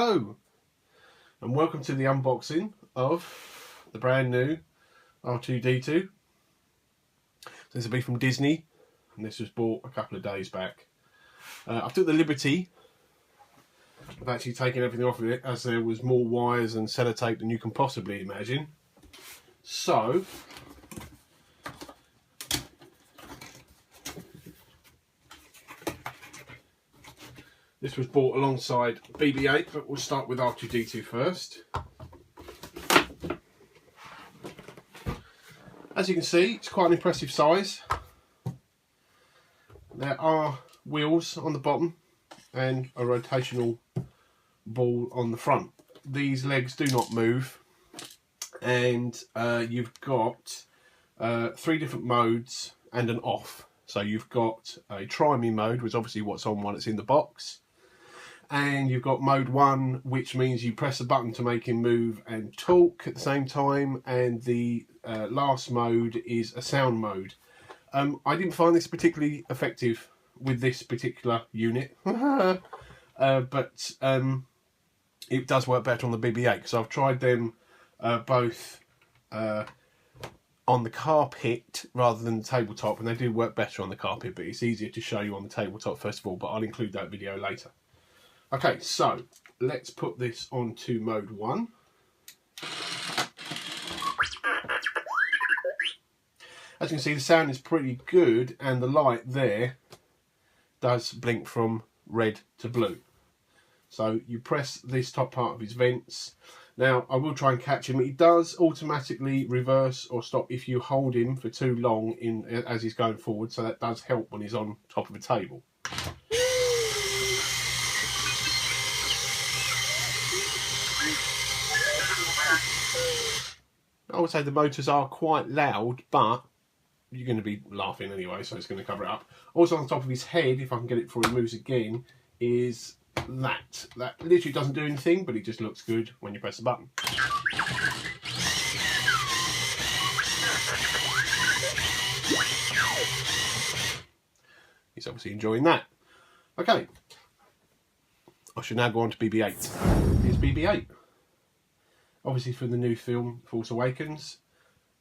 Hello and welcome to the unboxing of the brand new R2D2. This will be from Disney and this was bought a couple of days back. I took the liberty of actually taking everything off of it, as there was more wires and sellotape than you can possibly imagine. So this was bought alongside BB8, but we'll start with R2D2 first. As you can see, it's quite an impressive size. There are wheels on the bottom and a rotational ball on the front. These legs do not move, and you've got 3 different modes and an off. So you've got a try me mode, which is obviously what's on one that's in the box. And you've got mode 1, which means you press a button to make him move and talk at the same time. And the last mode is a sound mode. I didn't find this particularly effective with this particular unit, but it does work better on the BB8, because I've tried them both on the carpet rather than the tabletop, and they do work better on the carpet, but it's easier to show you on the tabletop first of all, but I'll include that video later. Okay, so let's put this onto mode 1. As you can see, the sound is pretty good, and the light there does blink from red to blue. So you press this top part of his vents. Now, I will try and catch him. He does automatically reverse or stop if you hold him for too long as he's going forward, so that does help when he's on top of a table. I would say the motors are quite loud, but you're going to be laughing anyway, so it's going to cover it up. Also on the top of his head, if I can get it before he moves again, is that. That literally doesn't do anything, but it just looks good when you press the button. He's obviously enjoying that. Okay, I should now go on to BB8. Here's BB8. Obviously for the new film Force Awakens,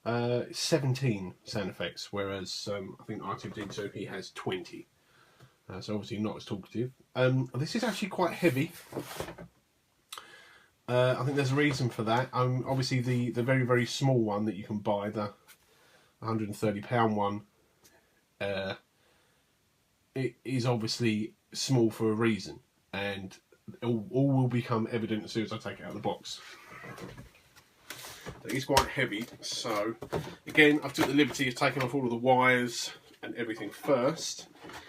17 sound effects, whereas I think R2D2 he has 20. So obviously not as talkative. This is actually quite heavy. I think there's a reason for that. Obviously the very, very small one that you can buy, the £130 one, it is obviously small for a reason, and all will become evident as soon as I take it out of the box. It is quite heavy, so again I've took the liberty of taking off all of the wires and everything first,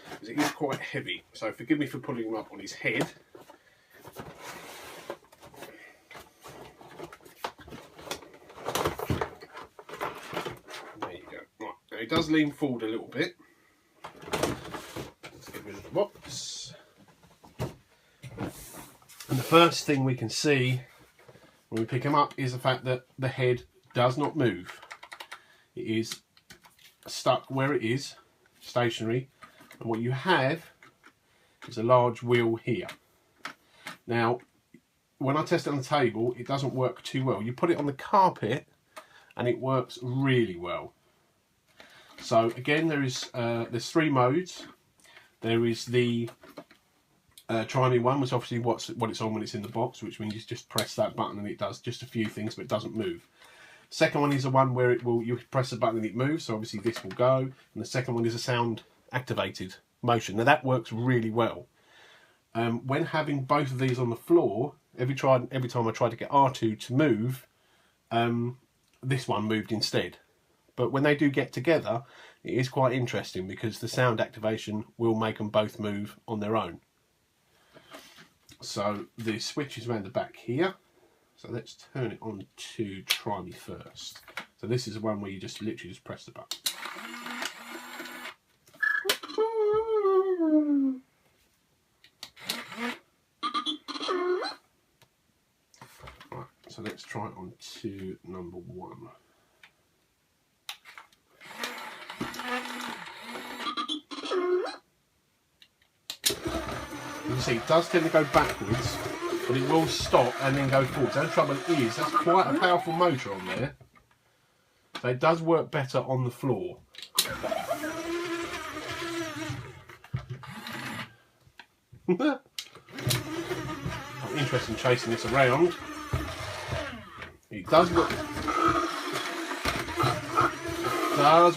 because it is quite heavy, so forgive me for putting him up on his head. There you go. Right, now he does lean forward a little bit. Let's get rid of the box. And the first thing we can see when we pick him up is the fact that the head does not move. It is stuck where it is, stationary, and what you have is a large wheel here. Now, when I test it on the table, it doesn't work too well. You put it on the carpet and it works really well. So again, there's 3 modes. There is the try me one, which obviously what it's on when it's in the box, which means you just press that button and it does just a few things, but it doesn't move. Second one is the one where you press the button and it moves, so obviously this will go. And the second one is a sound activated motion. Now that works really well. When having both of these on the floor, every time I tried to get R2 to move, this one moved instead. But when they do get together, it is quite interesting, because the sound activation will make them both move on their own. So the switch is around the back here. So let's turn it on to try me first. So this is the one where you just literally just press the button. Right, so let's try it on to number 1. You can see it does tend to go backwards but it will stop and then go forward. So the trouble is, that's quite a powerful motor on there. So it does work better on the floor. I'm interested in chasing this around. It does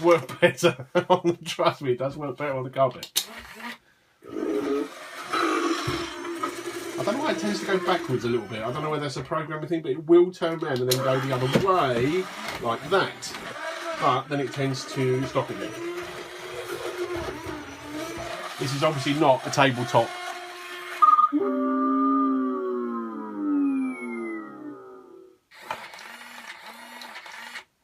work better on the, trust me, it does work better on the carpet. I don't know why it tends to go backwards a little bit. I don't know whether that's a programming thing, but it will turn around and then go the other way, like that. But then it tends to stop again. This is obviously not a tabletop.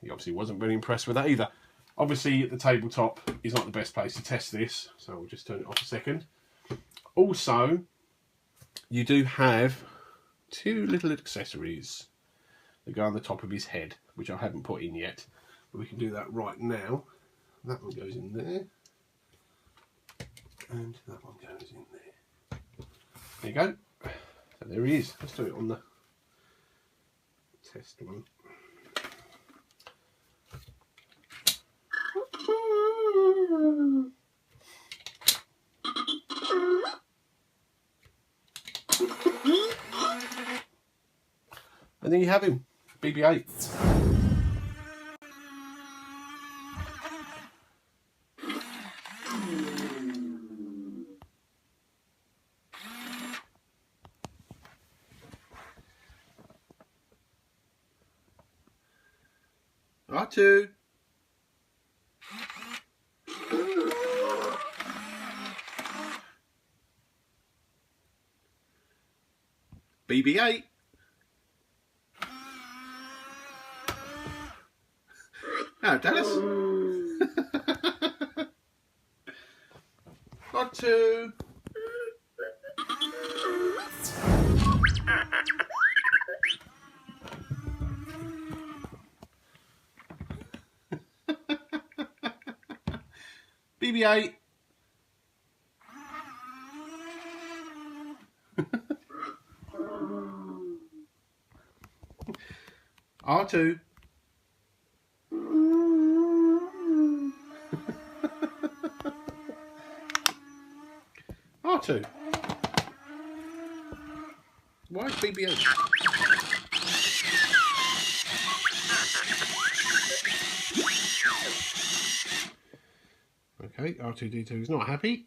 He obviously wasn't very impressed with that either. Obviously, the tabletop is not the best place to test this, so we'll just turn it off a second. Also, you do have two little accessories that go on the top of his head, which I haven't put in yet, but we can do that right now. That one goes in there, and that one goes in there. There you go. So there he is. Let's do it on the test one. And then you have him, BB8. R2. BB8. Oh, Dallas. R2. BB8. R2. R2. Why is BB8? Okay, R2D2 is not happy.